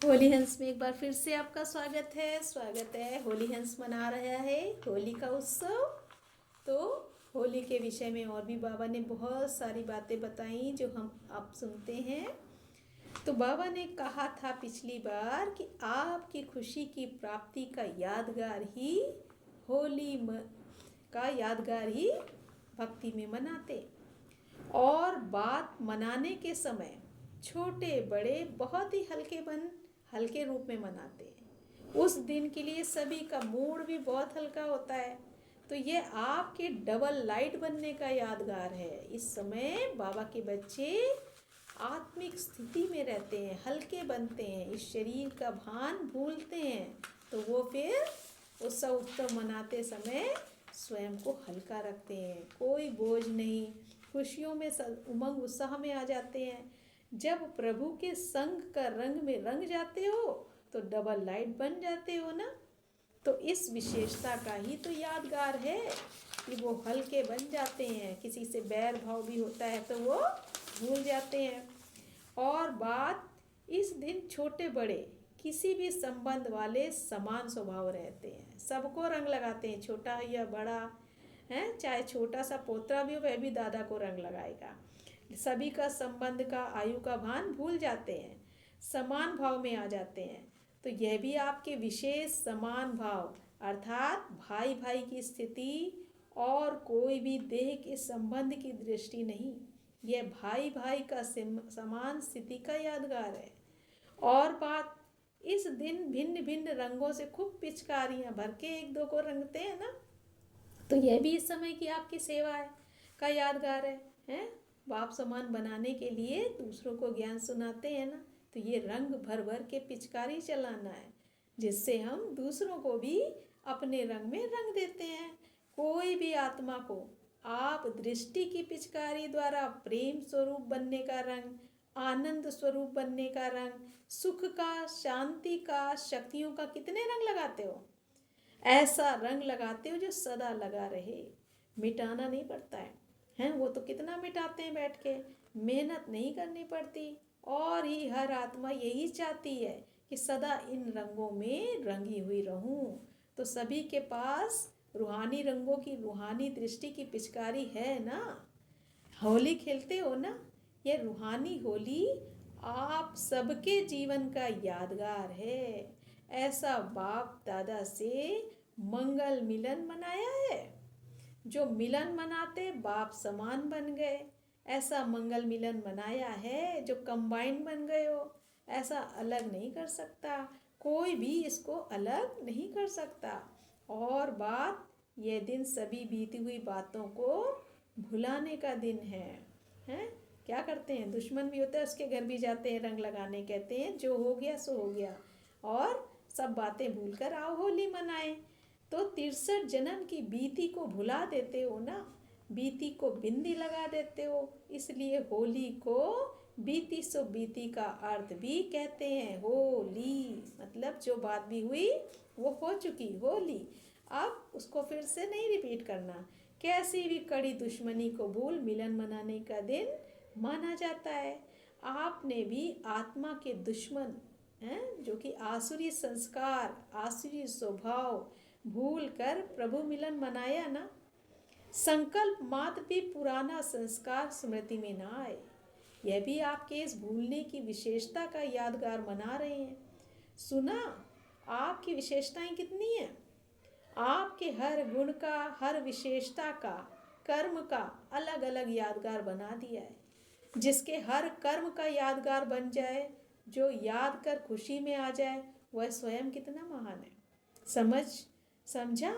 होली हंस में एक बार फिर से आपका स्वागत है। होली हंस मना रहा है होली का उत्सव। तो होली के विषय में और भी बाबा ने बहुत सारी बातें बताई जो हम आप सुनते हैं। तो बाबा ने कहा था पिछली बार कि आपकी खुशी की प्राप्ति का यादगार ही का यादगार ही भक्ति में मनाते। और बात मनाने के समय छोटे बड़े बहुत ही हल्के रूप में मनाते हैं। उस दिन के लिए सभी का मूड भी बहुत हल्का होता है। तो ये आपके डबल लाइट बनने का यादगार है। इस समय बाबा के बच्चे आत्मिक स्थिति में रहते हैं, हल्के बनते हैं, इस शरीर का भान भूलते हैं। तो वो फिर उत्सव मनाते समय स्वयं को हल्का रखते हैं, कोई बोझ नहीं, खुशियों में उमंग उत्साह में आ जाते हैं। जब प्रभु के संग का रंग में रंग जाते हो तो डबल लाइट बन जाते हो ना। तो इस विशेषता का ही तो यादगार है कि वो हल्के बन जाते हैं, किसी से बैर भाव भी होता है तो वो भूल जाते हैं। और बात इस दिन छोटे बड़े किसी भी संबंध वाले समान स्वभाव रहते हैं, सबको रंग लगाते हैं, छोटा या बड़ा है, चाहे छोटा सा पोतरा भी हो वह भी दादा को रंग लगाएगा। सभी का संबंध का आयु का भान भूल जाते हैं, समान भाव में आ जाते हैं। तो यह भी आपके विशेष समान भाव अर्थात भाई भाई की स्थिति और कोई भी देह के संबंध की दृष्टि नहीं, यह भाई भाई का समान स्थिति का यादगार है। और बात इस दिन भिन्न भिन्न रंगों से खूब पिचकारियां भर के एक दो को रंगते हैं ना। तो यह भी इस समय की आपकी सेवा है का यादगार है? बाप समान बनाने के लिए दूसरों को ज्ञान सुनाते हैं ना। तो ये रंग भर भर के पिचकारी चलाना है, जिससे हम दूसरों को भी अपने रंग में रंग देते हैं। कोई भी आत्मा को आप दृष्टि की पिचकारी द्वारा प्रेम स्वरूप बनने का रंग, आनंद स्वरूप बनने का रंग, सुख का, शांति का, शक्तियों का कितने रंग लगाते हो। ऐसा रंग लगाते हो जो सदा लगा रहे, मिटाना नहीं पड़ता है वो तो कितना मिटाते हैं बैठ के, मेहनत नहीं करनी पड़ती। और ही हर आत्मा यही चाहती है कि सदा इन रंगों में रंगी हुई रहूं। तो सभी के पास रूहानी रंगों की रूहानी दृष्टि की पिचकारी है ना। होली खेलते हो ना, ये रूहानी होली आप सबके जीवन का यादगार है। ऐसा बाप दादा से मंगल मिलन मनाया है, जो मिलन मनाते बाप समान बन गए। ऐसा मंगल मिलन मनाया है जो कंबाइंड बन गए हो। ऐसा अलग नहीं कर सकता, कोई भी इसको अलग नहीं कर सकता। और बात यह दिन सभी बीती हुई बातों को भुलाने का दिन है? क्या करते हैं, दुश्मन भी होता है उसके घर भी जाते हैं रंग लगाने, कहते हैं जो हो गया सो हो गया और सब बातें भूलकर आओ होली मनाएं। तो 63 जन्म की बीती को भुला देते हो ना, बीती को बिंदी लगा देते हो। इसलिए होली को बीती सो बीती का अर्थ भी कहते हैं। होली मतलब जो बात भी हुई वो हो चुकी होली, अब उसको फिर से नहीं रिपीट करना। कैसी भी कड़ी दुश्मनी को भूल मिलन मनाने का दिन माना जाता है। आपने भी आत्मा के दुश्मन हैं जो कि आसुरी संस्कार, आसुरी स्वभाव भूल कर प्रभु मिलन मनाया ना। संकल्प मात्र भी पुराना संस्कार स्मृति में ना आए, यह भी आपके इस भूलने की विशेषता का यादगार मना रहे हैं। सुना, आपकी विशेषताएं कितनी हैं, आपके हर गुण का, हर विशेषता का, कर्म का अलग अलग यादगार बना दिया है। जिसके हर कर्म का यादगार बन जाए, जो याद कर खुशी में आ जाए, वह स्वयं कितना महान है। समझा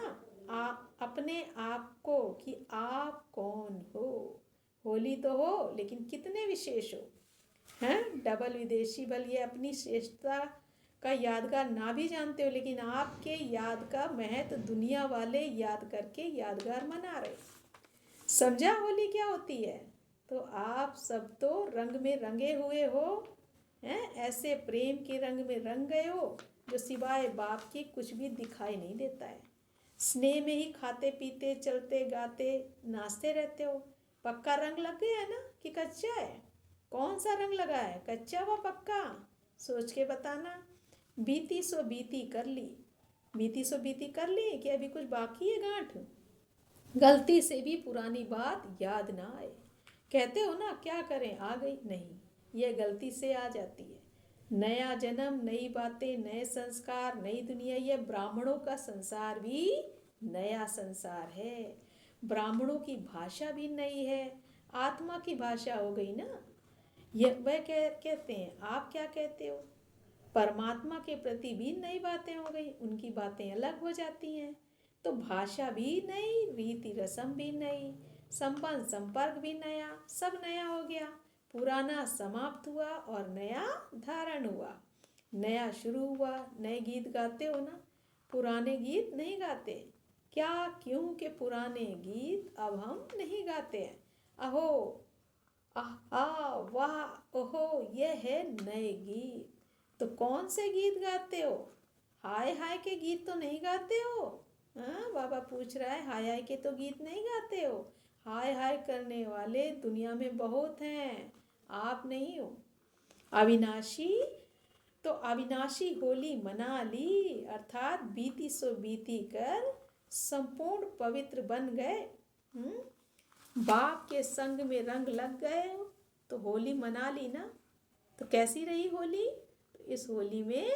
अपने आप को कि आप कौन हो। होली तो हो लेकिन कितने विशेष हो हैं। डबल विदेशी बल ये अपनी श्रेष्ठता का यादगार ना भी जानते हो, लेकिन आपके याद का महत्व दुनिया वाले याद करके यादगार मना रहे। समझा होली क्या होती है। तो आप सब तो रंग में रंगे हुए हो हैं, ऐसे प्रेम के रंग में रंग गए हो जो सिवाय बाप की कुछ भी दिखाई नहीं देता है। स्नेह में ही खाते पीते चलते गाते नाचते रहते हो। पक्का रंग लग गया है ना कि कच्चा है, कौन सा रंग लगा है, कच्चा व पक्का। सोच के बताना। बीती सो बीती कर ली, बीती सो बीती कर ली कि अभी कुछ बाकी है गांठ? गलती से भी पुरानी बात याद ना आए। कहते हो ना क्या करें आ गई, नहीं, यह गलती से आ जाती है। नया जन्म, नई बातें, नए संस्कार, नई दुनिया। यह ब्राह्मणों का संसार भी नया संसार है। ब्राह्मणों की भाषा भी नई है, आत्मा की भाषा हो गई ना। यह वह कहते हैं, आप क्या कहते हो? परमात्मा के प्रति भी नई बातें हो गई, उनकी बातें अलग हो जाती हैं। तो भाषा भी नई, रीति रस्म भी नई, संबंध संपर्क भी नया, सब नया हो गया। पुराना समाप्त हुआ और नया धारण हुआ, नया शुरू हुआ। नए गीत गाते हो ना, पुराने गीत नहीं गाते। क्या, क्यों कि पुराने गीत अब हम नहीं गाते हैं। अहो, आहा, वाह, ओहो, यह है नए गीत। तो कौन से गीत गाते हो? हाय हाय के गीत तो नहीं गाते हो? हाँ, बाबा पूछ रहा है, हाय हाय के तो गीत नहीं गाते हो? हाय हाय करने वाले दुनिया में बहुत हैं, आप नहीं हो। अविनाशी, तो अविनाशी होली मना ली, अर्थात बीती सो बीती कर संपूर्ण पवित्र बन गए। बाप के संग में रंग लग गए हो तो होली मना ली ना। तो कैसी रही होली? तो इस होली में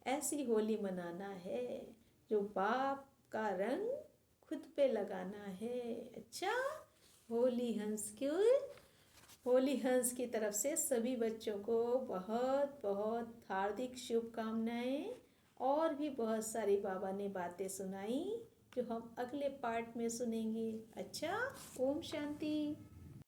ऐसी होली मनाना है जो बाप का रंग खुद पे लगाना है। अच्छा, होली हंस की तरफ से सभी बच्चों को बहुत बहुत हार्दिक शुभकामनाएं। और भी बहुत सारी बाबा ने बातें सुनाई जो हम अगले पार्ट में सुनेंगे। अच्छा, ओम शांति।